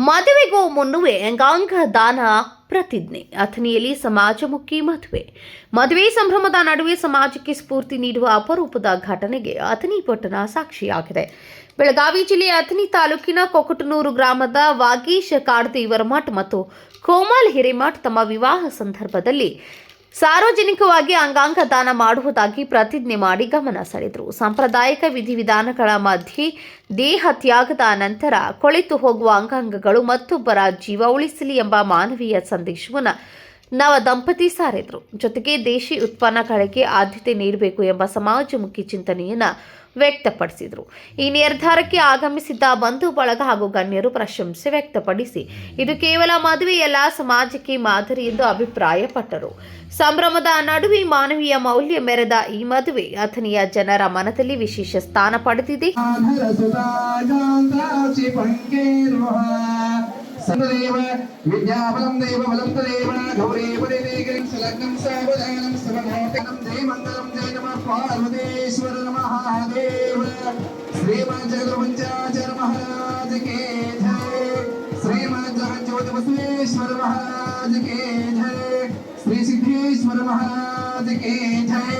ಮದುವೆಗೂ ಮುನ್ನವೇ ಅಂಗಾಂಗ ದಾನ ಪ್ರತಿಜ್ಞೆ. ಅಥಣಿಯಲ್ಲಿ ಸಮಾಜಮುಖಿ ಮದುವೆ ಸಂಭ್ರಮದ ನಡುವೆ ಸಮಾಜಕ್ಕೆ ಸ್ಫೂರ್ತಿ ನೀಡುವ ಅಪರೂಪದ ಘಟನೆಗೆ ಅಥಣಿ ಪಟ್ಟಣ ಸಾಕ್ಷಿಯಾಗಿದೆ. ಬೆಳಗಾವಿ ಜಿಲ್ಲೆಯ ಅಥಣಿ ತಾಲೂಕಿನ ಕೊಕಟನೂರು ಗ್ರಾಮದ ವಾಗೀಶ್ ಕಾಡ್ದೇವರ ಮಠ್ ಮತ್ತು ಕೋಮಲ್ ಹಿರೇಮಠ್ ತಮ್ಮ ವಿವಾಹ ಸಂದರ್ಭದಲ್ಲಿ ಸಾರ್ವಜನಿಕವಾಗಿ ಅಂಗಾಂಗ ದಾನ ಮಾಡುವುದಾಗಿ ಪ್ರತಿಜ್ಞೆ ಮಾಡಿ ಗಮನ ಸೆಳೆದರು. ಸಾಂಪ್ರದಾಯಿಕ ವಿಧಿವಿಧಾನಗಳ ಮಧ್ಯೆ ದೇಹ ತ್ಯಾಗದ ನಂತರ ಕೊಳೆತು ಹೋಗುವ ಅಂಗಾಂಗಗಳು ಮತ್ತೊಬ್ಬರ ಜೀವ ಉಳಿಸಲಿ ಎಂಬ ಮಾನವೀಯ ಸಂದೇಶವನ್ನು ನವ ದಂಪತಿ ಸಾರಿದರು. ಜೊತೆಗೆ ದೇಶಿ ಉತ್ಪನ್ನಗಳಿಗೆ ಆದ್ಯತೆ ನೀಡಬೇಕು ಎಂಬ ಸಮಾಜಮುಖಿ ಚಿಂತನೆಯನ್ನು ವ್ಯಕ್ತಪಡಿಸಿದರು. ಈ ನಿರ್ಧಾರಕ್ಕೆ ಆಗಮಿಸಿದ್ದ ಬಂಧು ಬಳಗ ಹಾಗೂ ಗಣ್ಯರು ಪ್ರಶಂಸೆ ವ್ಯಕ್ತಪಡಿಸಿ ಇದು ಕೇವಲ ಮದುವೆಯಲ್ಲ, ಸಮಾಜಕ್ಕೆ ಮಾದರಿ ಎಂದು ಅಭಿಪ್ರಾಯಪಟ್ಟರು. ಸಂಭ್ರಮದ ನಡುವೆ ಮಾನವೀಯ ಮೌಲ್ಯ ಮೆರೆದ ಈ ಮದುವೆ ಅಥಣಿಯ ಜನರ ಮನದಲ್ಲಿ ವಿಶೇಷ ಸ್ಥಾನ ಪಡೆದಿದೆ. ವಿದ್ಯಾಬಲಂ ದೇವ ಬಲಂ ತದೇವ ಗೌರೀ ಪದೇವೇಗಂ ಸಲಗ್ನಂ ಸಾವಧಾನಂ ಸಮನೋತನಂ ಜಯ ಮಂಗಲಂ ಜಯ ನಮಃ ಪಾರ್ವತೀಶ್ವರ ಮಹಾದೇವ ಶ್ರೀಮದ್ ಜಗದ್ಗುರುಪಂಚಾಚಾರ್ಯ ಮಹಾರಾಜ ಕೇ ಜಯ ಶ್ರೀಮದ್ ಜಗಜ್ಯೋತಿ ಬಸವೇಶ್ವರ ಮಹಾರಾಜ ಕೇ ಜಯ ಶ್ರೀ ಸಿದ್ದೇಶ್ವರ ಮಹಾರಾಜ ಕೇ ಜಯ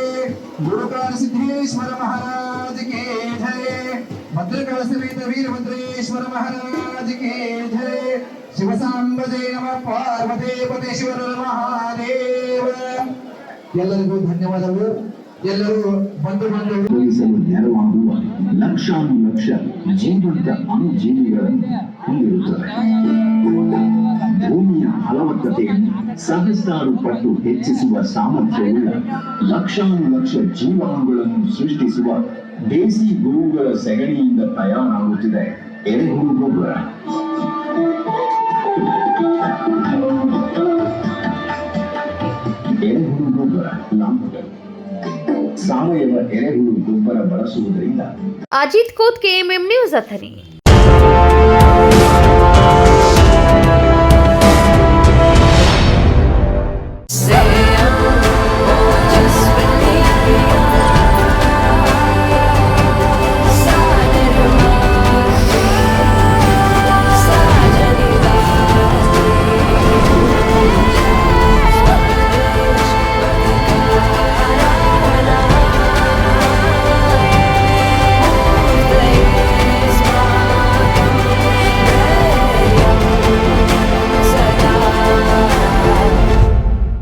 ಗುರುಕಾಲ ಸಿದ್ದೇಶ್ವರ ಮಹಾರಾಜ ಕೇ ಜಯ ಭದ್ರಕಾಳ ಸಮೇತ ವೀರಭದ್ರೇಶ್ವರ ಮಹಾರಾಜ ಕೇ ಜಯ ಶಿವಸಾಂಬ ಜಯ ನಮಃ ಪಾರ್ವತೀಪತೇಶ್ವರ ಮಹಾದೇವ. ಎಲ್ಲರಿಗೂ ಧನ್ಯವಾದಗಳು. ಎಲ್ಲರೂ ಬಂಧು ಉಳಿಸಲು ನೆರವಾಗುವ ಲಕ್ಷಾನುಲಕ್ಷ ಜೀವಂತ ಅಣುಜೀವಿಗಳನ್ನು ಹೊಂದಿರುತ್ತದೆ. ಭೂಮಿಯ ಫಲವತ್ತತೆಯನ್ನು ಸಹಸ್ರಾರು ಪಟ್ಟು ಹೆಚ್ಚಿಸುವ ಸಾಮರ್ಥ್ಯವುಳ್ಳ ಲಕ್ಷಾನುಲಕ್ಷ ಜೀವಾಣುಗಳನ್ನು ಸೃಷ್ಟಿಸುವ ದೇಸಿ ಗೋವುಗಳ ಸೆಗಣಿಯಿಂದ ತಯಾರಾಗುತ್ತಿದೆ ಎರೆಹುಳು ಗೊಬ್ಬರ. ಎರೆಹುಳು ಗೊಬ್ಬರ ಲಾಭಗಳು. ಸಾವಯವ ಎರೆಹುಳು ಗೊಬ್ಬರ ಬಳಸುವುದರಿಂದ. ಅಜಿತ್ ಕೂತ್, KMM ನ್ಯೂಸ್, ಅಥಣಿ.